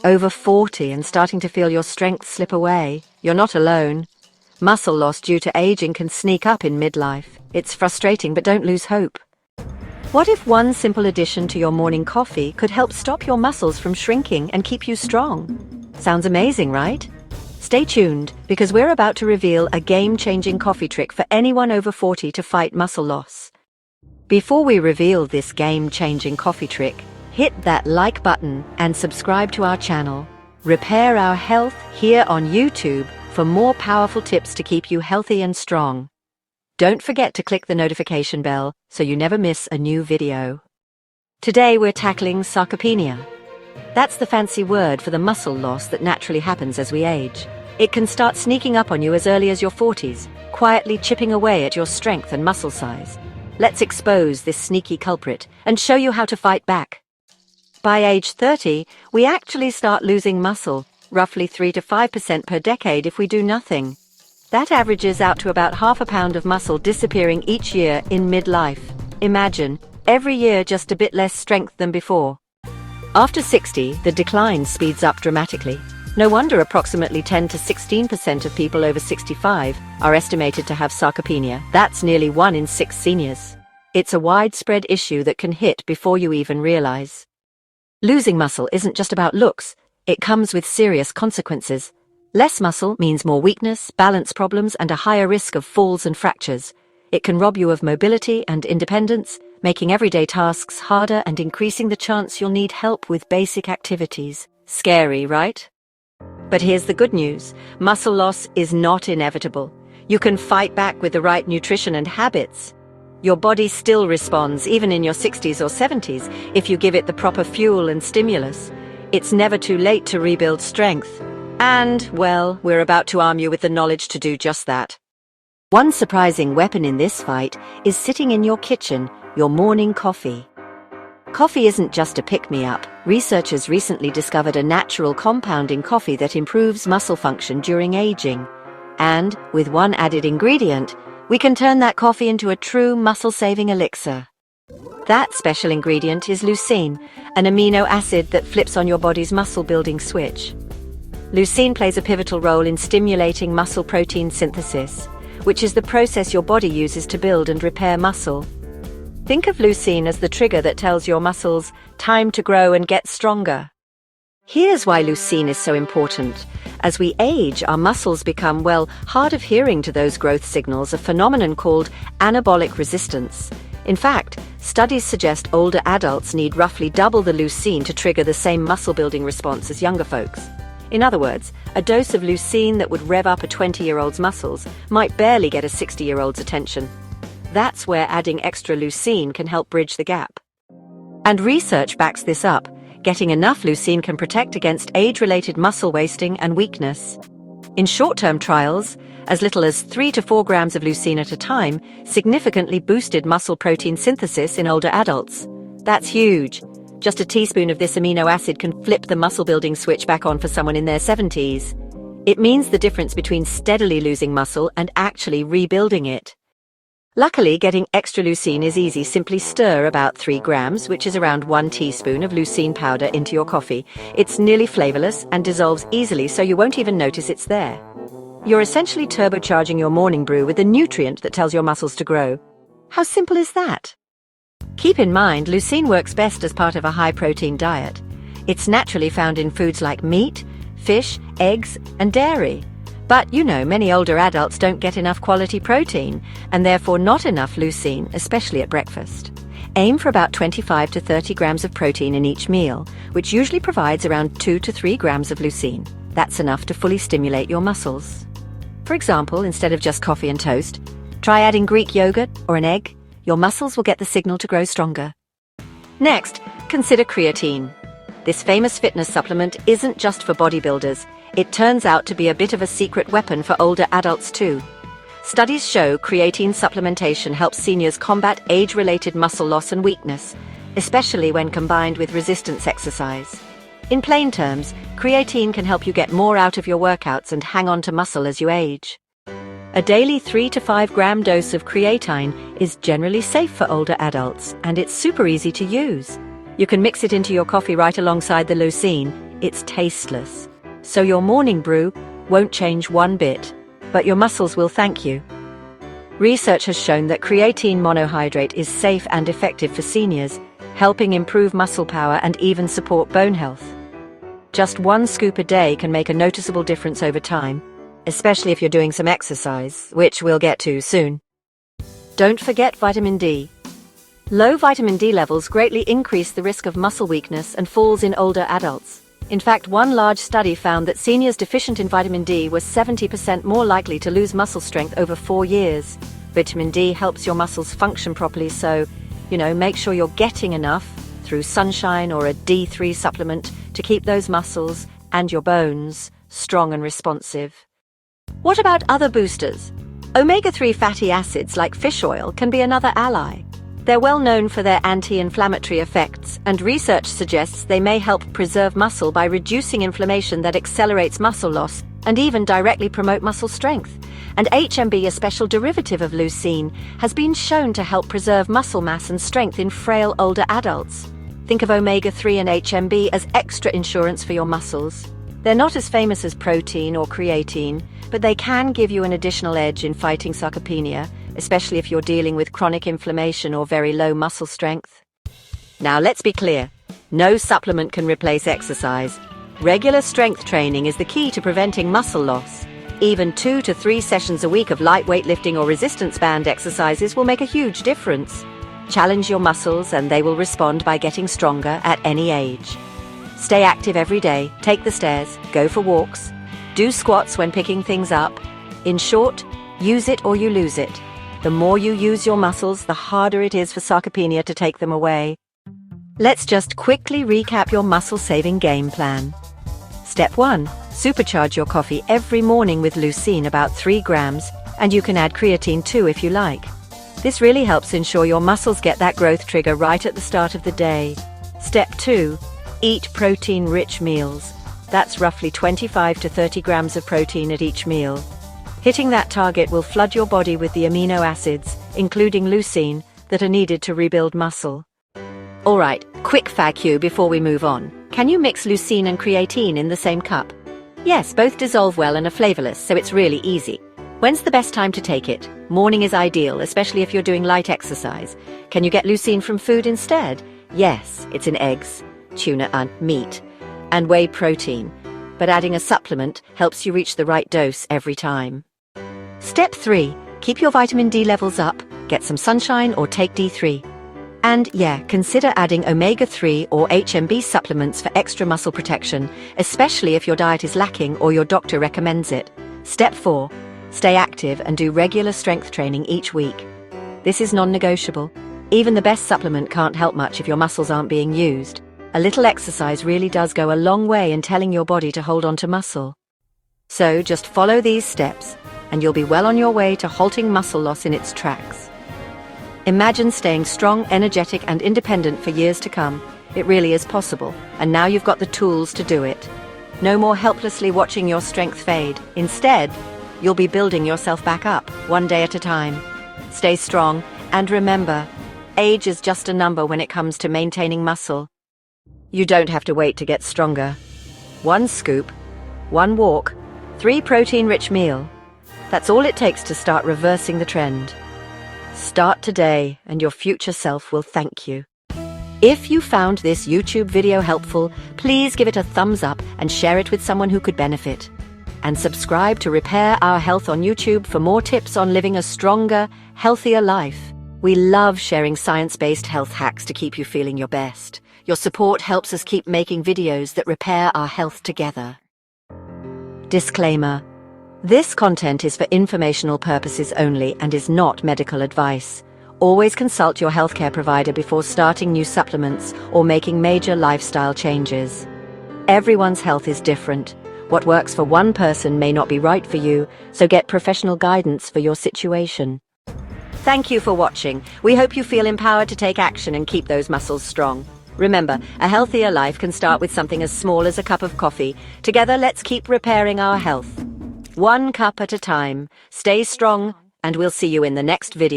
Over 40 and starting to feel your strength slip away? You're not alone. Muscle loss due to aging can sneak up in midlife. It's frustrating, but don't lose hope. What if one simple addition to your morning coffee could help stop your muscles from shrinking and keep you strong? Sounds amazing, right? Stay tuned, because we're about to reveal a game-changing coffee trick for anyone over 40 to fight muscle loss. Before we reveal this game-changing coffee trick, hit that like button and subscribe to our channel. Repair Our Health here on YouTube for more powerful tips to keep you healthy and strong. Don't forget to click the notification bell so you never miss a new video. Today we're tackling sarcopenia. That's the fancy word for the muscle loss that naturally happens as we age. It can start sneaking up on you as early as your 40s, quietly chipping away at your strength and muscle size. Let's expose this sneaky culprit and show you how to fight back. By age 30, we actually start losing muscle, roughly 3 to 5% per decade if we do nothing. That averages out to about half a pound of muscle disappearing each year in midlife. Imagine, every year just a bit less strength than before. After 60, the decline speeds up dramatically. No wonder approximately 10 to 16% of people over 65 are estimated to have sarcopenia. That's nearly 1 in 6 seniors. It's a widespread issue that can hit before you even realize. Losing muscle isn't just about looks. It comes with serious consequences. Less muscle means more weakness, balance problems, and a higher risk of falls and fractures. It can rob you of mobility and independence, making everyday tasks harder and increasing the chance you'll need help with basic activities. Scary, right? But here's the good news. Muscle loss is not inevitable. You can fight back with the right nutrition and habits. Your body still responds, even in your 60s or 70s, if you give it the proper fuel and stimulus. It's never too late to rebuild strength. And, well, we're about to arm you with the knowledge to do just that. One surprising weapon in this fight is sitting in your kitchen, your morning coffee. Coffee isn't just a pick-me-up. Researchers recently discovered a natural compound in coffee that improves muscle function during aging. And, with one added ingredient, we can turn that coffee into a true muscle-saving elixir. That special ingredient is leucine, an amino acid that flips on your body's muscle-building switch. Leucine plays a pivotal role in stimulating muscle protein synthesis, which is the process your body uses to build and repair muscle. Think of leucine as the trigger that tells your muscles, time to grow and get stronger. Here's why leucine is so important. As we age, our muscles become, hard of hearing to those growth signals, a phenomenon called anabolic resistance. In fact, studies suggest older adults need roughly double the leucine to trigger the same muscle-building response as younger folks. In other words, a dose of leucine that would rev up a 20-year-old's muscles might barely get a 60-year-old's attention. That's where adding extra leucine can help bridge the gap. And research backs this up. Getting enough leucine can protect against age-related muscle wasting and weakness. In short-term trials, as little as 3 to 4 grams of leucine at a time significantly boosted muscle protein synthesis in older adults. That's huge. Just a teaspoon of this amino acid can flip the muscle-building switch back on for someone in their 70s. It means the difference between steadily losing muscle and actually rebuilding it. Luckily, getting extra leucine is easy. Simply stir about 3 grams, which is around 1 teaspoon of leucine powder, into your coffee. It's nearly flavorless and dissolves easily, so you won't even notice it's there. You're essentially turbocharging your morning brew with a nutrient that tells your muscles to grow. How simple is that? Keep in mind, leucine works best as part of a high-protein diet. It's naturally found in foods like meat, fish, eggs, and dairy. But, many older adults don't get enough quality protein, and therefore not enough leucine, especially at breakfast. Aim for about 25 to 30 grams of protein in each meal, which usually provides around 2 to 3 grams of leucine. That's enough to fully stimulate your muscles. For example, instead of just coffee and toast, try adding Greek yogurt or an egg. Your muscles will get the signal to grow stronger. Next, consider creatine. This famous fitness supplement isn't just for bodybuilders. It turns out to be a bit of a secret weapon for older adults too. Studies show creatine supplementation helps seniors combat age-related muscle loss and weakness, especially when combined with resistance exercise. In plain terms, creatine can help you get more out of your workouts and hang on to muscle as you age. A daily 3 to 5 gram dose of creatine is generally safe for older adults, and it's super easy to use. You can mix it into your coffee right alongside the leucine. it's tasteless. So your morning brew won't change one bit, but your muscles will thank you. Research has shown that creatine monohydrate is safe and effective for seniors, helping improve muscle power and even support bone health. Just 1 scoop a day can make a noticeable difference over time, especially if you're doing some exercise, which we'll get to soon. Don't forget vitamin D. Low vitamin D levels greatly increase the risk of muscle weakness and falls in older adults. In fact, one large study found that seniors deficient in vitamin D were 70% more likely to lose muscle strength over 4 years. Vitamin D helps your muscles function properly, so, make sure you're getting enough through sunshine or a D3 supplement to keep those muscles and your bones strong and responsive. What about other boosters? Omega-3 fatty acids like fish oil can be another ally. They're well known for their anti-inflammatory effects, and research suggests they may help preserve muscle by reducing inflammation that accelerates muscle loss and even directly promote muscle strength. And HMB, a special derivative of leucine, has been shown to help preserve muscle mass and strength in frail older adults. Think of omega-3 and HMB as extra insurance for your muscles. They're not as famous as protein or creatine, but they can give you an additional edge in fighting sarcopenia, especially if you're dealing with chronic inflammation or very low muscle strength. Now let's be clear, no supplement can replace exercise. Regular strength training is the key to preventing muscle loss. Even 2 to 3 sessions a week of light weightlifting or resistance band exercises will make a huge difference. Challenge your muscles and they will respond by getting stronger at any age. Stay active every day, take the stairs, go for walks, do squats when picking things up. In short, use it or you lose it. The more you use your muscles, the harder it is for sarcopenia to take them away. Let's just quickly recap your muscle-saving game plan. Step 1. Supercharge your coffee every morning with leucine, about 3 grams, and you can add creatine too if you like. This really helps ensure your muscles get that growth trigger right at the start of the day. Step 2. Eat protein-rich meals. That's roughly 25 to 30 grams of protein at each meal. Hitting that target will flood your body with the amino acids, including leucine, that are needed to rebuild muscle. Alright, quick FAQ before we move on. Can you mix leucine and creatine in the same cup? Yes, both dissolve well and are flavorless, so it's really easy. When's the best time to take it? Morning is ideal, especially if you're doing light exercise. Can you get leucine from food instead? Yes, it's in eggs, tuna and meat, and whey protein. But adding a supplement helps you reach the right dose every time. Step 3. Keep your vitamin D levels up, get some sunshine or take D3. And consider adding omega-3 or HMB supplements for extra muscle protection, especially if your diet is lacking or your doctor recommends it. Step 4. Stay active and do regular strength training each week. This is non-negotiable. Even the best supplement can't help much if your muscles aren't being used. A little exercise really does go a long way in telling your body to hold on to muscle. So just follow these steps, and you'll be well on your way to halting muscle loss in its tracks. Imagine staying strong, energetic, and independent for years to come. It really is possible, and now you've got the tools to do it. No more helplessly watching your strength fade. Instead, you'll be building yourself back up, one day at a time. Stay strong, and remember, age is just a number when it comes to maintaining muscle. You don't have to wait to get stronger. 1 scoop, 1 walk, 3 protein-rich meal. That's all it takes to start reversing the trend. Start today, and your future self will thank you. If you found this YouTube video helpful, please give it a thumbs up and share it with someone who could benefit. And subscribe to Repair Our Health on YouTube for more tips on living a stronger, healthier life. We love sharing science-based health hacks to keep you feeling your best. Your support helps us keep making videos that repair our health together. Disclaimer. This content is for informational purposes only and is not medical advice. Always consult your healthcare provider before starting new supplements or making major lifestyle changes. Everyone's health is different. What works for one person may not be right for you, so get professional guidance for your situation. Thank you for watching. We hope you feel empowered to take action and keep those muscles strong. Remember, a healthier life can start with something as small as a cup of coffee. Together, let's keep repairing our health. 1 cup at a time. Stay strong, and we'll see you in the next video.